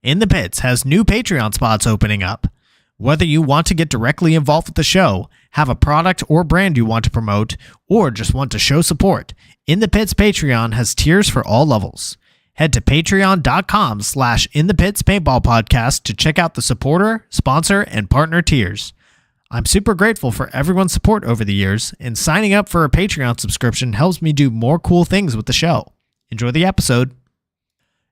In the Pits has new Patreon spots opening up. Whether you want to get directly involved with the show, have a product or brand you want to promote, or just want to show support, In the Pits Patreon has tiers for all levels. Head to patreon.com/inthepitspaintballpodcast to check out the supporter, sponsor, and partner tiers. I'm super grateful for everyone's support over the years, and signing up for a Patreon subscription helps me do more cool things with the show. Enjoy the episode.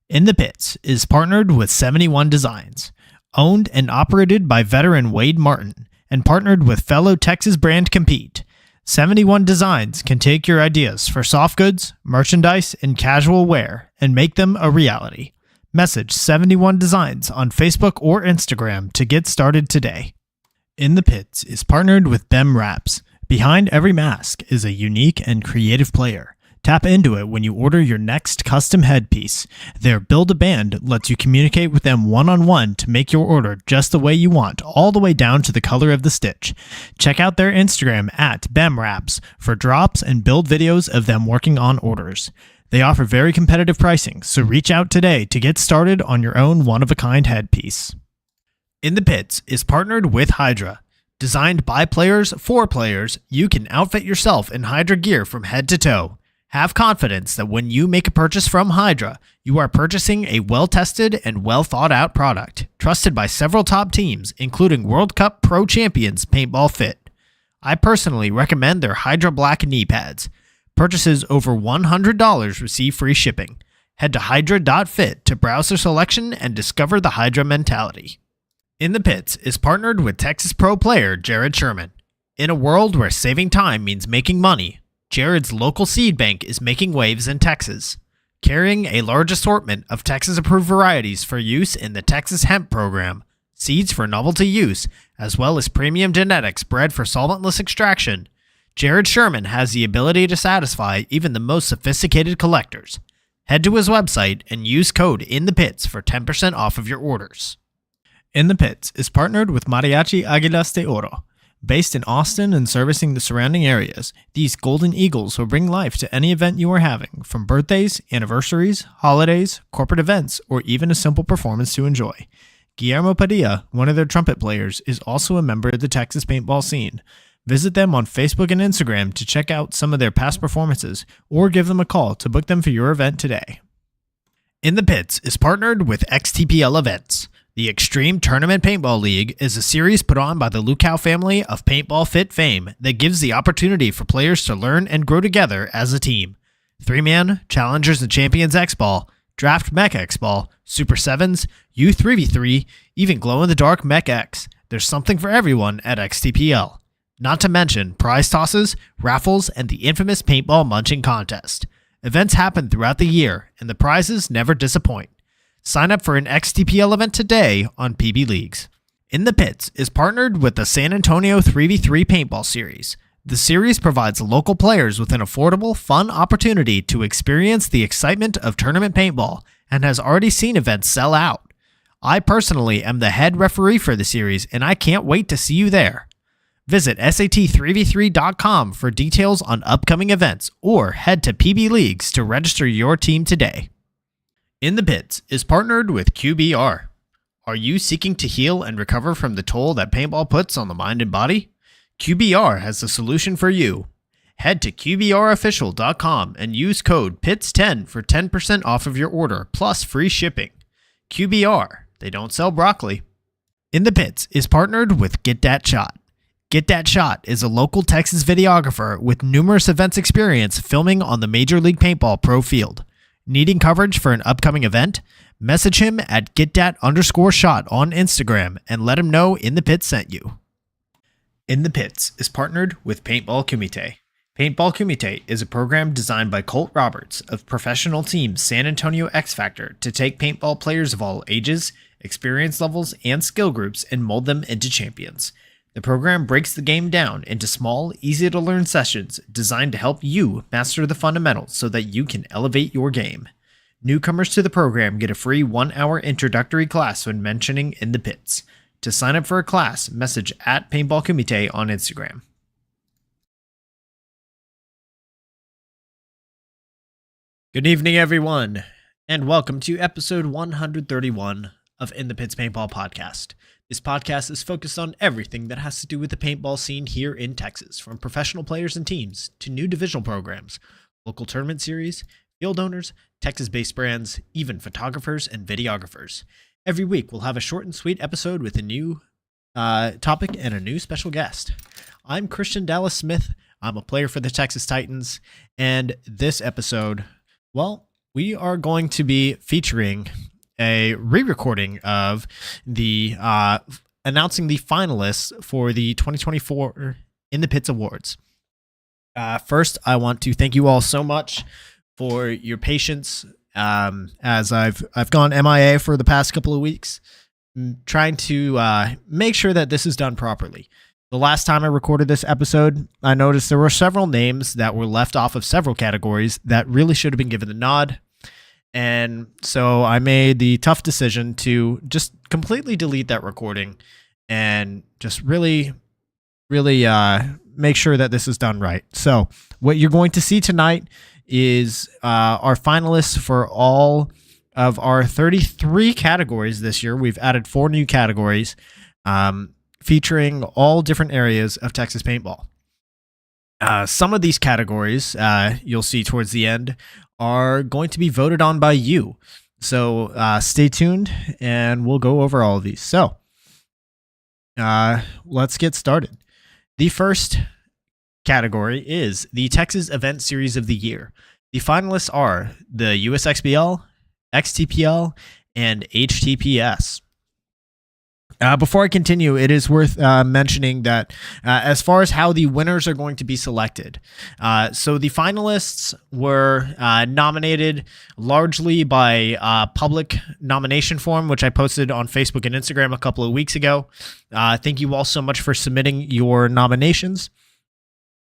In the Pits is partnered with 71 Designs, owned and operated by veteran Wade Martin, and partnered with fellow Texas brand Compete. 71 Designs can take your ideas for soft goods, merchandise, and casual wear and make them a reality. Message 71 Designs on Facebook or Instagram to get started today. In the Pits is partnered with BEM Wraps. Behind every mask is a unique and creative player. Tap into it when you order your next custom headpiece. Their Build-A-Band lets you communicate with them one-on-one to make your order just the way you want, all the way down to the color of the stitch. Check out their Instagram at BEMWraps for drops and build videos of them working on orders. They offer very competitive pricing, so reach out today to get started on your own one-of-a-kind headpiece. In the Pits is partnered with Hydra. Designed by players for players, you can outfit yourself in Hydra gear from head to toe. Have confidence that when you make a purchase from Hydra, you are purchasing a well-tested and well-thought-out product, trusted by several top teams, including World Cup Pro Champions Paintball Fit. I personally recommend their Hydra Black knee pads. Purchases over $100 receive free shipping. Head to hydra.fit to browse their selection and discover the Hydra mentality. In the Pits is partnered with Texas Pro player Jared Sherman. In a world where saving time means making money, Jared's local seed bank is making waves in Texas, carrying a large assortment of Texas-approved varieties for use in the Texas Hemp Program, seeds for novelty use, as well as premium genetics bred for solventless extraction. Jared Sherman has the ability to satisfy even the most sophisticated collectors. Head to his website and use code INTHEPITS for 10% off of your orders. In the Pits is partnered with Mariachi Águilas de Oro. Based in Austin and servicing the surrounding areas, these golden eagles will bring life to any event you are having, from birthdays, anniversaries, holidays, corporate events, or even a simple performance to enjoy. Guillermo Padilla, one of their trumpet players, is also a member of the Texas paintball scene. Visit them on Facebook and Instagram to check out some of their past performances, or give them a call to book them for your event today. In the Pits is partnered with XTPL Events. The Extreme Tournament Paintball League is a series put on by the Lukow family of Paintball Fit fame that gives the opportunity for players to learn and grow together as a team. 3-man, Challengers and Champions X-Ball, Draft Mech X-Ball, Super 7s, U3v3, even Glow-in-the-Dark Mech X. There's something for everyone at XTPL. Not to mention prize tosses, raffles, and the infamous Paintball Munching Contest. Events happen throughout the year, and the prizes never disappoint. Sign up for an XTPL event today on PB Leagues. In the Pits is partnered with the San Antonio 3v3 Paintball Series. The series provides local players with an affordable, fun opportunity to experience the excitement of tournament paintball and has already seen events sell out. I personally am the head referee for the series, and I can't wait to see you there. Visit sat3v3.com for details on upcoming events, or head to PB Leagues to register your team today. In the Pits is partnered with QBR. Are you seeking to heal and recover from the toll that paintball puts on the mind and body? QBR has the solution for you. Head to QBRofficial.com and use code PITS10 for 10% off of your order, plus free shipping. QBR, they don't sell broccoli. In the Pits is partnered with Get Dat Shot. Get Dat Shot is a local Texas videographer with numerous events experience filming on the Major League Paintball Pro field. Needing coverage for an upcoming event? Message him at getdat_shot on Instagram and let him know In the Pits sent you. In the Pits is partnered with Paintball Kumite. Paintball Kumite is a program designed by Colt Roberts of professional team San Antonio X Factor to take paintball players of all ages, experience levels, and skill groups and mold them into champions. The program breaks the game down into small, easy-to-learn sessions designed to help you master the fundamentals so that you can elevate your game. Newcomers to the program get a free 1-hour introductory class when mentioning In the Pits. To sign up for a class, message at Paintball Kumite on Instagram. Good evening, everyone, and welcome to episode 131 of In the Pits Paintball Podcast. This podcast is focused on everything that has to do with the paintball scene here in Texas, from professional players and teams to new divisional programs, local tournament series, field owners, Texas-based brands, even photographers and videographers. Every week, we'll have a short and sweet episode with a new topic and a new special guest. I'm Christian Dallas Smith. I'm a player for the Texas Titans, and this episode, well, we are going to be featuring a re-recording of the announcing the finalists for the 2024 In the Pits Awards. First, I want to thank you all so much for your patience as I've gone MIA for the past couple of weeks, trying to make sure that this is done properly. The last time I recorded this episode, I noticed there were several names that were left off of several categories that really should have been given the nod. And so I made the tough decision to just completely delete that recording and just really make sure that this is done right. So what you're going to see tonight is our finalists for all of our 33 categories this year. We've added 4 new categories, featuring all different areas of Texas paintball. Some of these categories, you'll see towards the end, are going to be voted on by you. So stay tuned and we'll go over all of these. So let's get started. The first category is the Texas Event Series of the Year. The finalists are the USXBL, XTPL, and HTPS. Before I continue, it is worth mentioning that as far as how the winners are going to be selected, so the finalists were nominated largely by public nomination form, which I posted on Facebook and Instagram a couple of weeks ago. Thank you all so much for submitting your nominations.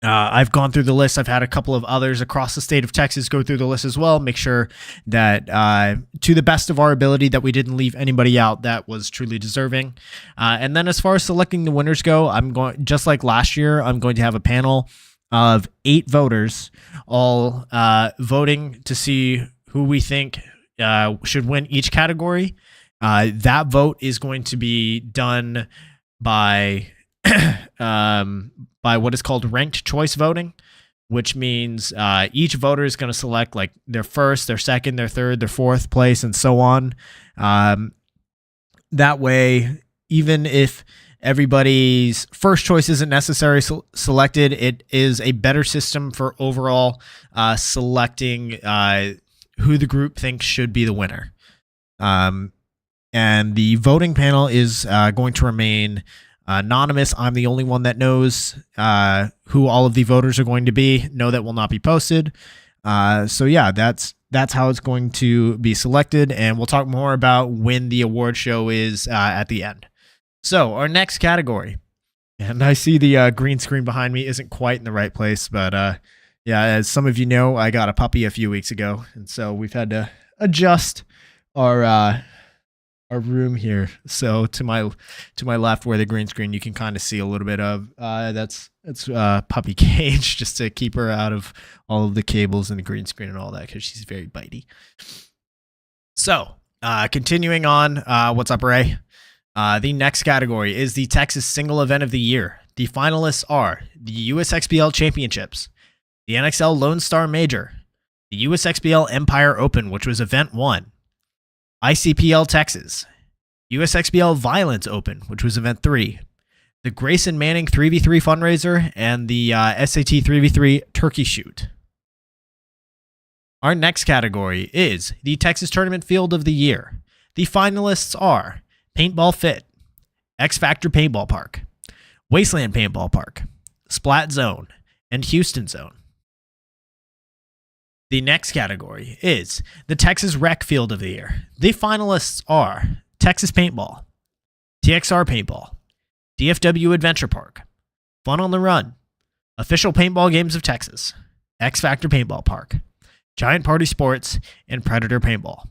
I've gone through the list. I've had a couple of others across the state of Texas go through the list as well. Make sure that to the best of our ability that we didn't leave anybody out that was truly deserving. And then as far as selecting the winners go, I'm going, just like last year, I'm going to have a panel of 8 voters all voting to see who we think should win each category. That vote is going to be done by what is called ranked choice voting, which means each voter is going to select like their first, their second, their third, their fourth place, and so on. That way, even if everybody's first choice isn't necessarily selected, it is a better system for overall selecting who the group thinks should be the winner. And the voting panel is going to remain anonymous. I'm the only one that knows who all of the voters are going to be. No, that will not be posted. So yeah, that's how it's going to be selected, and we'll talk more about when the award show is at the end. So our next category, and I see the green screen behind me isn't quite in the right place, but yeah, as some of you know, I got a puppy a few weeks ago, and so we've had to adjust our room here. So to my left, where the green screen, you can kind of see a little bit of that's puppy cage, just to keep her out of all of the cables and the green screen and all that, because she's very bitey. So continuing on, what's up, Ray? The next category is the Texas Single Event of the Year. The finalists are the USXBL Championships, the NXL Lone Star Major, the USXBL Empire Open, which was Event 1, ICPL Texas, USXBL Violence Open, which was Event 3, the Grayson Manning 3v3 fundraiser, and the SAT 3v3 Turkey Shoot. Our next category is the Texas Tournament Field of the Year. The finalists are Paintball Fit, X Factor Paintball Park, Wasteland Paintball Park, Splat Zone, and Houston Zone. The next category is the Texas Rec Field of the Year. The finalists are Texas Paintball, TXR Paintball, DFW Adventure Park, Fun on the Run, Official Paintball Games of Texas, X Factor Paintball Park, Giant Party Sports, and Predator Paintball.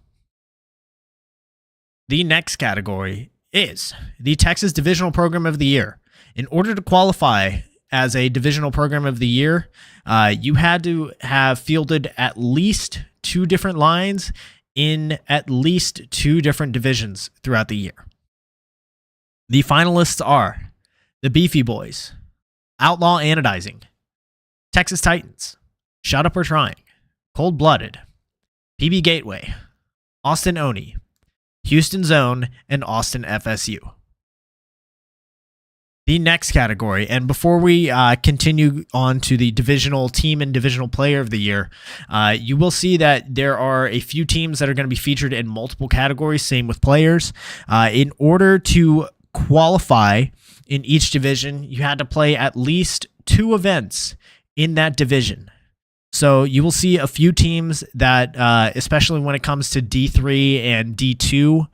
The next category is the Texas Divisional Program of the Year. In order to qualify as a Divisional Program of the Year, you had to have fielded at least 2 different lines in at least 2 different divisions throughout the year. The finalists are the Beefy Boys, Outlaw Anodizing, Texas Titans, Shut Up or Trying, Cold Blooded, PB Gateway, Austin Oni, Houston Zone, and Austin FSU. The next category, and before we continue on to the divisional team and divisional player of the year, you will see that there are a few teams that are going to be featured in multiple categories, same with players. In order to qualify in each division, you had to play at least 2 events in that division. So you will see a few teams that, especially when it comes to D3 and D2,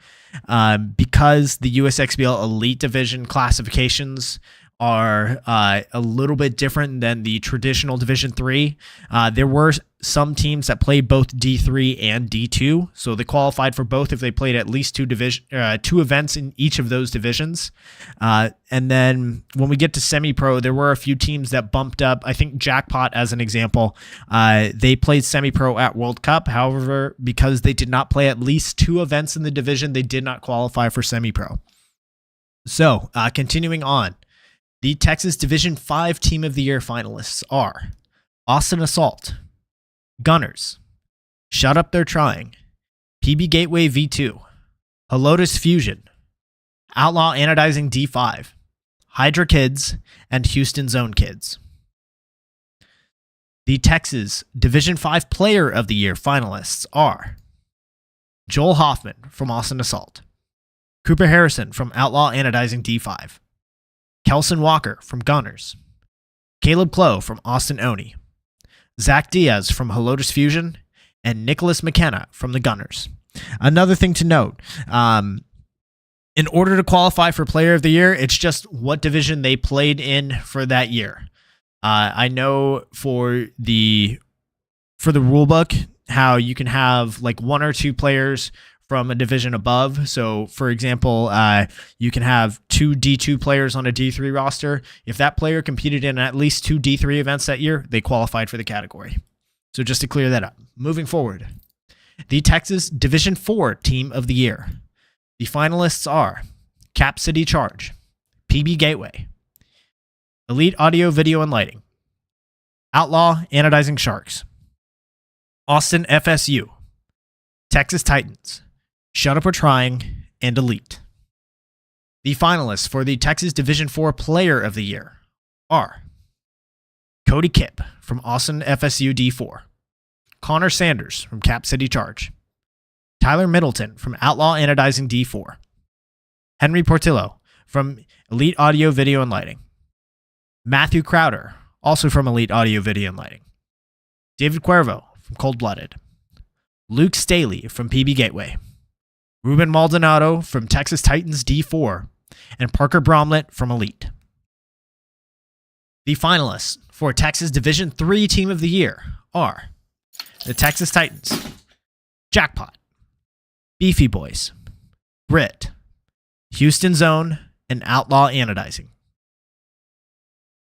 because the USXBL Elite Division classifications are a little bit different than the traditional Division 3. There were some teams that played both D3 and D2, so they qualified for both if they played at least 2 events in each of those divisions. And then when we get to semi-pro, there were a few teams that bumped up. I think Jackpot, as an example, they played semi-pro at World Cup. However, because they did not play at least 2 events in the division, they did not qualify for semi-pro. So, continuing on. The Texas Division 5 Team of the Year finalists are Austin Assault, Gunners, Shut Up They're Trying, PB Gateway V2, Helotus Fusion, Outlaw Anodizing D5, Hydra Kids, and Houston Zone Kids. The Texas Division 5 Player of the Year finalists are Joel Hoffman from Austin Assault, Cooper Harrison from Outlaw Anodizing D5, Kelson Walker from Gunners, Caleb Clough from Austin Oni, Zach Diaz from Helotus Fusion, and Nicholas McKenna from the Gunners. Another thing to note, in order to qualify for Player of the Year, it's just what division they played in for that year. I know for the rulebook, how you can have like 1 or 2 players from a division above. So, for example, you can have 2 D2 players on a D3 roster. If that player competed in at least 2 D3 events that year, they qualified for the category. So just to clear that up. Moving forward, the Texas Division 4 Team of the Year. The finalists are Cap City Charge, PB Gateway, Elite Audio, Video, and Lighting, Outlaw Anodizing Sharks, Austin FSU, Texas Titans, Shut Up or Trying, and Elite. The finalists for the Texas Division 4 Player of the Year are Cody Kipp from Austin FSU D4, Connor Sanders from Cap City Charge, Tyler Middleton from Outlaw Anodizing D4, Henry Portillo from Elite Audio, Video, and Lighting, Matthew Crowder, also from Elite Audio, Video, and Lighting, David Cuervo from Cold Blooded, Luke Staley from PB Gateway, Ruben Maldonado from Texas Titans D4, and Parker Bromlett from Elite. The finalists for Texas Division 3 Team of the Year are the Texas Titans, Jackpot, Beefy Boys, Grit, Houston Zone, and Outlaw Anodizing.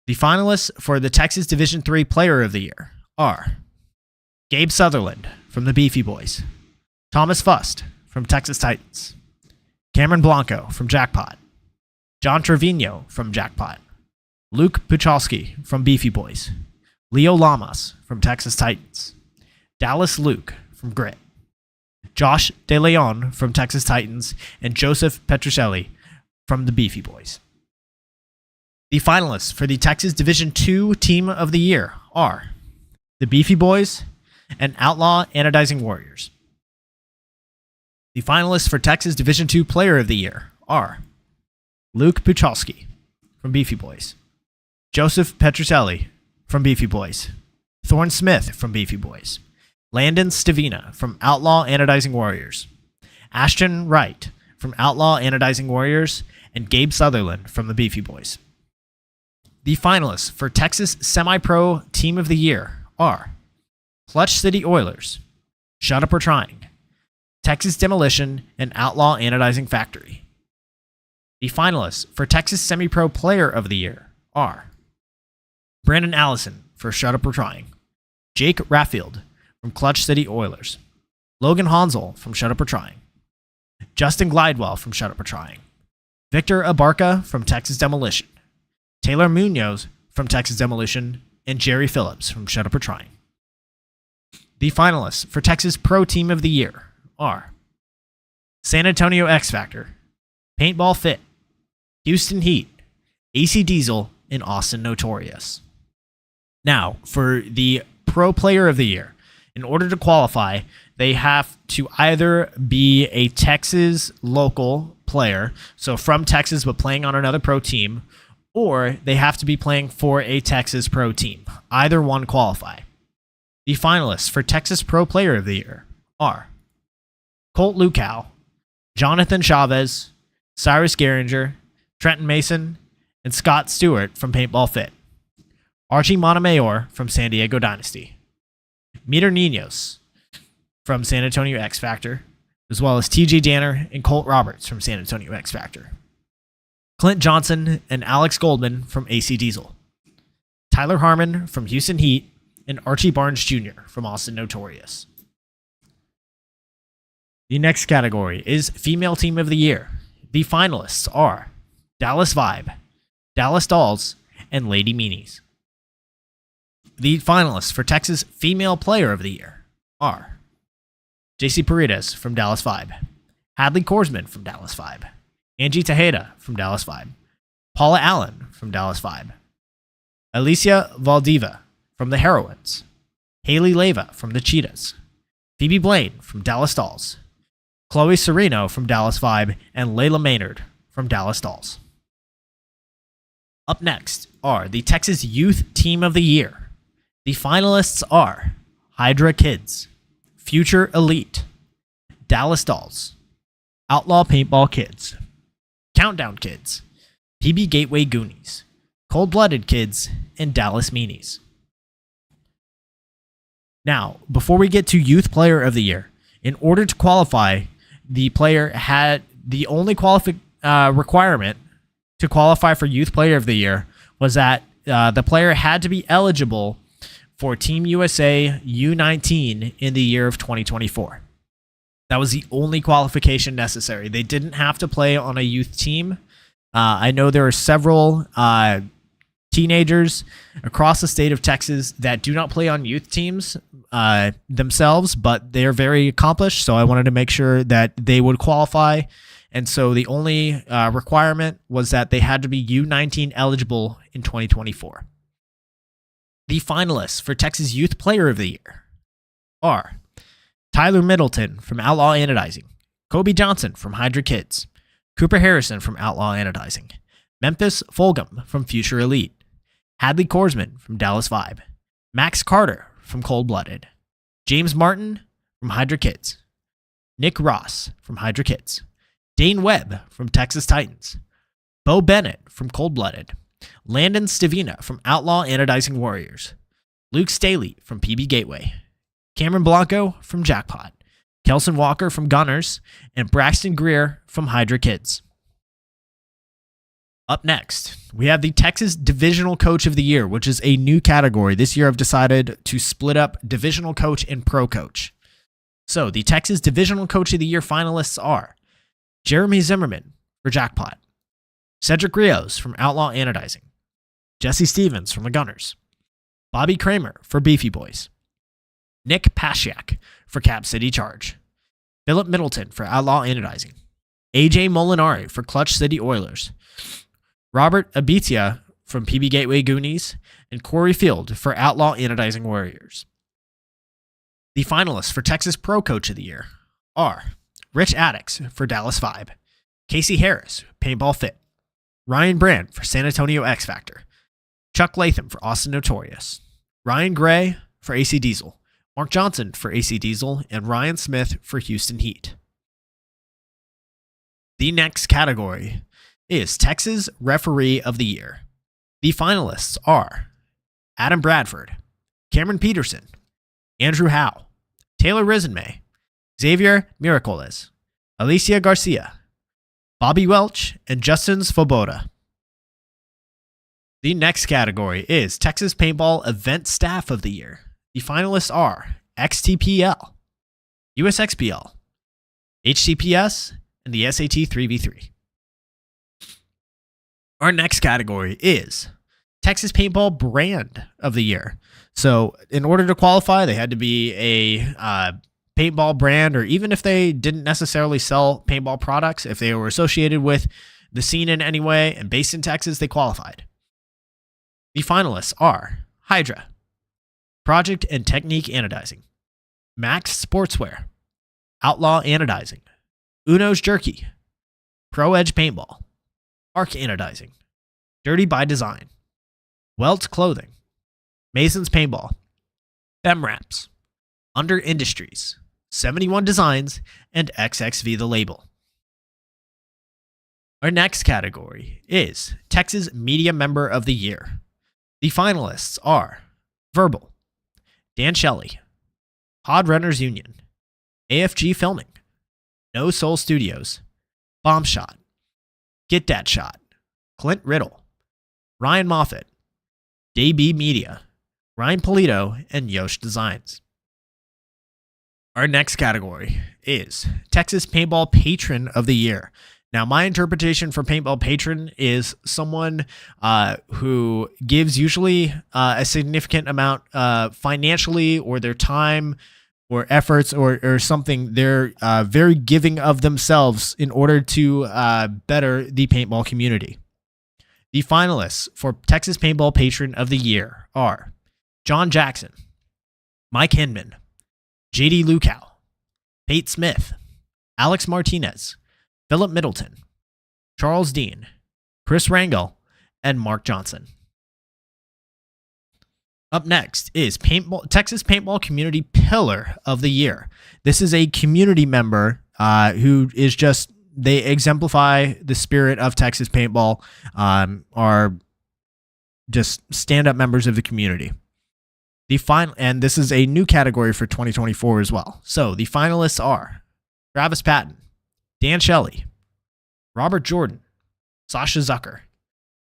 The finalists for the Texas Division 3 Player of the Year are Gabe Sutherland from the Beefy Boys, Thomas Fust from Texas Titans, Cameron Blanco from Jackpot, John Trevino from Jackpot, Luke Puchalski from Beefy Boys, Leo Lamas from Texas Titans, Dallas Luke from Grit, Josh DeLeon from Texas Titans, and Joseph Petrucelli from the Beefy Boys. The finalists for the Texas Division 2 Team of the Year are the Beefy Boys and Outlaw Anodizing Warriors. The finalists for Texas Division 2 Player of the Year are Luke Puchalski from Beefy Boys, Joseph Petrucelli from Beefy Boys, Thorne Smith from Beefy Boys, Landon Stavina from Outlaw Anodizing Warriors, Ashton Wright from Outlaw Anodizing Warriors, and Gabe Sutherland from the Beefy Boys. The finalists for Texas Semi-Pro Team of the Year are Clutch City Oilers, Shut Up or Trying, Texas Demolition, and Outlaw Anodizing Factory. The finalists for Texas Semi-Pro Player of the Year are Brandon Allison for Shut Up or Trying, Jake Raffield from Clutch City Oilers, Logan Hansel from Shut Up or Trying, Justin Glidewell from Shut Up or Trying, Victor Abarca from Texas Demolition, Taylor Munoz from Texas Demolition, and Jerry Phillips from Shut Up or Trying. The finalists for Texas Pro Team of the Year are San Antonio X Factor, Paintball Fit, Houston Heat, AC Diesel, and Austin Notorious. Now, for the Pro Player of the Year, in order to qualify, they have to either be a Texas local player, so from Texas but playing on another pro team, or they have to be playing for a Texas pro team. Either one qualify. The finalists for Texas Pro Player of the Year are Colt Lukow, Jonathan Chavez, Cyrus Geringer, Trenton Mason, and Scott Stewart from Paintball Fit, Archie Montemayor from San Diego Dynasty, Meter Ninos from San Antonio X Factor, as well as TJ Danner and Colt Roberts from San Antonio X Factor, Clint Johnson and Alex Goldman from AC Diesel, Tyler Harmon from Houston Heat, and Archie Barnes Jr. from Austin Notorious. The next category is Female Team of the Year. The finalists are Dallas Vibe, Dallas Dolls, and Lady Meanies. The finalists for Texas Female Player of the Year are JC Paredes from Dallas Vibe, Hadley Korsman from Dallas Vibe, Angie Tejeda from Dallas Vibe, Paula Allen from Dallas Vibe, Alicia Valdiva from the Heroines, Haley Leva from the Cheetahs, Phoebe Blaine from Dallas Dolls, Chloe Sereno from Dallas Vibe, and Layla Maynard from Dallas Dolls. Up next are the Texas Youth Team of the Year. The finalists are Hydra Kids, Future Elite, Dallas Dolls, Outlaw Paintball Kids, Countdown Kids, PB Gateway Goonies, Cold Blooded Kids, and Dallas Meanies. Now, before we get to Youth Player of the Year, in order to qualify, the player had the only requirement to qualify for Youth Player of the Year was that the player had to be eligible for Team USA U19 in the year of 2024. That was the only qualification necessary. They didn't have to play on a youth team. I know there are several teenagers across the state of Texas that do not play on youth teams themselves, but they're very accomplished, so I wanted to make sure that they would qualify. And so the only requirement was that they had to be U19 eligible in 2024. The finalists for Texas Youth Player of the Year are Tyler Middleton from Outlaw Anodizing, Kobe Johnson from Hydra Kids, Cooper Harrison from Outlaw Anodizing, Memphis Fulgham from Future Elite, Hadley Korsman from Dallas Vibe, Max Carter from Cold Blooded, James Martin from Hydra Kids, Nick Ross from Hydra Kids, Dane Webb from Texas Titans, Bo Bennett from Cold Blooded, Landon Stavina from Outlaw Anodizing Warriors, Luke Staley from PB Gateway, Cameron Blanco from Jackpot, Kelson Walker from Gunners, and Braxton Greer from Hydra Kids. Up next, we have the Texas Divisional Coach of the Year, which is a new category. This year I've decided to split up Divisional Coach and Pro Coach. So the Texas Divisional Coach of the Year finalists are Jeremy Zimmerman for Jackpot, Cedric Rios from Outlaw Anodizing, Jesse Stevens from the Gunners, Bobby Kramer for Beefy Boys, Nick Pasiak for Cap City Charge, Philip Middleton for Outlaw Anodizing, AJ Molinari for Clutch City Oilers, Robert Abitia from PB Gateway Goonies, and Corey Field for Outlaw Anodizing Warriors. The finalists for Texas Pro Coach of the Year are Rich Addix for Dallas Vibe, Casey Harris, Paintball Fit, Ryan Brand for San Antonio X Factor, Chuck Latham for Austin Notorious, Ryan Gray for AC Diesel, Mark Johnson for AC Diesel, and Ryan Smith for Houston Heat. The next category is Texas Referee of the Year. The finalists are Adam Bradford, Cameron Peterson, Andrew Howe, Taylor Risenmay, Xavier Miracoles, Alicia Garcia, Bobby Welch, and Justin Svoboda. The next category is Texas Paintball Event Staff of the Year. The finalists are XTPL, USXPL, HCPS, and the SAT 3v3. Our next category is Texas Paintball Brand of the Year. So in order to qualify, they had to be a paintball brand, or even if they didn't necessarily sell paintball products, if they were associated with the scene in any way and based in Texas, they qualified. The finalists are Hydra, Project and Technique Anodizing, Max Sportswear, Outlaw Anodizing, Uno's Jerky, Pro Edge Paintball, Arc Anodizing, Dirty by Design, Welts Clothing, Mason's Paintball, Fem Wraps, Under Industries, 71 Designs, and XXV The Label. Our next category is Texas Media Member of the Year. The finalists are Verbal, Dan Shelley, Pod Runners Union, AFG Filming, No Soul Studios, Bomb Shot, Get Dat Shot, Clint Riddle, Ryan Moffitt, DayB Media, Ryan Polito, and Yosh Designs. Our next category is Texas Paintball Patron of the Year. Now, my interpretation for Paintball Patron is someone who gives usually a significant amount financially, or their time or efforts or something. They're very giving of themselves in order to better the paintball community. The finalists for Texas Paintball Patron of the Year are John Jackson, Mike Hinman, JD Lukow, Pate Smith, Alex Martinez, Philip Middleton, Charles Dean, Chris Rangel, and Mark Johnson. Up next is Texas Paintball Community Pillar of the Year. This is a community member who is just, they exemplify the spirit of Texas Paintball, are just stand-up members of the community. And this is a new category for 2024 as well. So the finalists are Travis Patton, Dan Shelley, Robert Jordan, Sasha Zucker,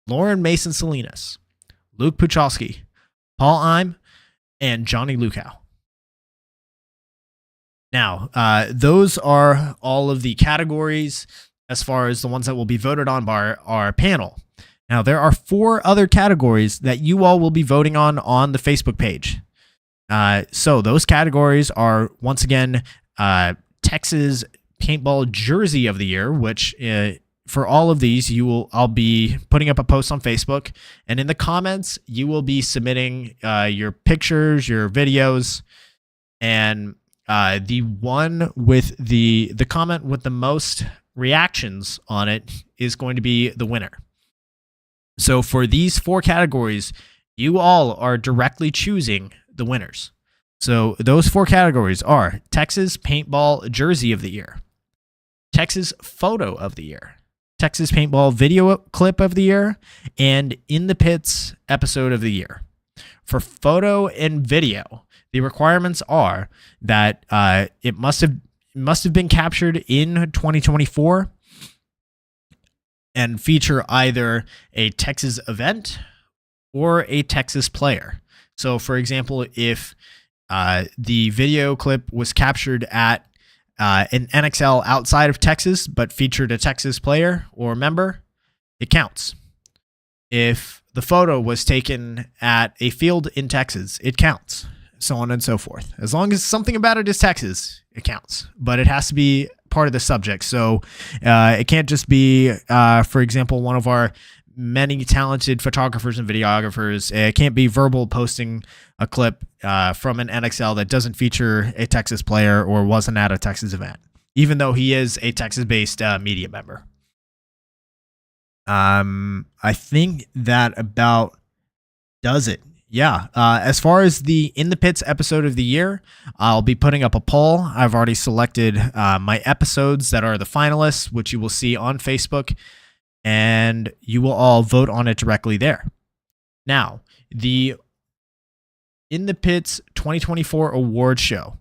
Lauren Mason Salinas, Luke Puchalski, Paul Eim, and Johnny Lukow. Now, those are all of the categories as far as the ones that will be voted on by our panel. Now, there are 4 other categories that you all will be voting on the Facebook page. So those categories are, once again, Texas Paintball Jersey of the Year, which for all of these, I'll be putting up a post on Facebook, and in the comments, you will be submitting your pictures, your videos, and the one with the comment with the most reactions on it is going to be the winner. So for these 4 categories, you all are directly choosing the winners. So those 4 categories are Texas Paintball Jersey of the Year, Texas Photo of the Year, Texas Paintball Video Clip of the Year, and In the Pits Episode of the Year. For photo and video, the requirements are that it must have been captured in 2024 and feature either a Texas event or a Texas player. So, for example, if the video clip was captured at an NXL outside of Texas but featured a Texas player or member, it counts. If the photo was taken at a field in Texas, it counts. So on and so forth. As long as something about it is Texas, it counts. But it has to be part of the subject. So it can't just be, for example, one of our many talented photographers and videographers. It can't be verbal posting a clip from an NXL that doesn't feature a Texas player or wasn't at a Texas event, even though he is a Texas-based media member. I think that about does it. Yeah. As far as the In the Pits Episode of the Year, I'll be putting up a poll. I've already selected my episodes that are the finalists, which you will see on Facebook, and you will all vote on it directly there. Now, the In the Pits 2024 award show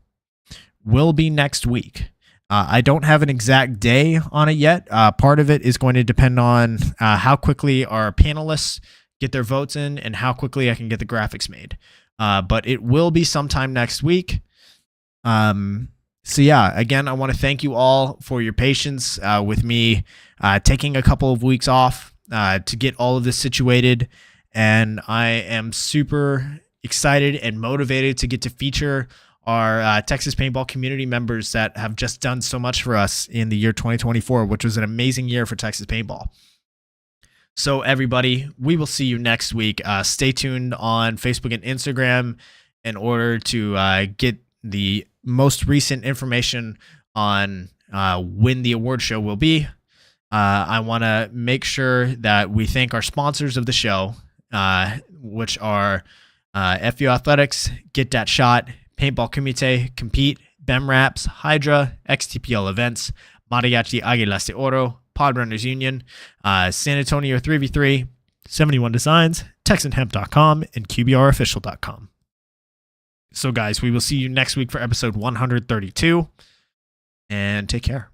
will be next week. I don't have an exact day on it yet. Part of it is going to depend on how quickly our panelists get their votes in and how quickly I can get the graphics made. But it will be sometime next week. So yeah, again, I want to thank you all for your patience with me taking a couple of weeks off to get all of this situated. And I am super excited and motivated to get to feature our Texas Paintball community members that have just done so much for us in the year 2024, which was an amazing year for Texas Paintball. So everybody, we will see you next week. Stay tuned on Facebook and Instagram in order to get the most recent information on when the award show will be. I want to make sure that we thank our sponsors of the show, which are FU Athletics, Get That Shot, Paintball Comité, Compete, BEM Raps, Hydra, XTPL Events, Mariachi Águilas de Oro, Podrunners Union, San Antonio 3v3, 71 Designs, TexanHemp.com, and QBRofficial.com. So guys, we will see you next week for episode 132, and take care.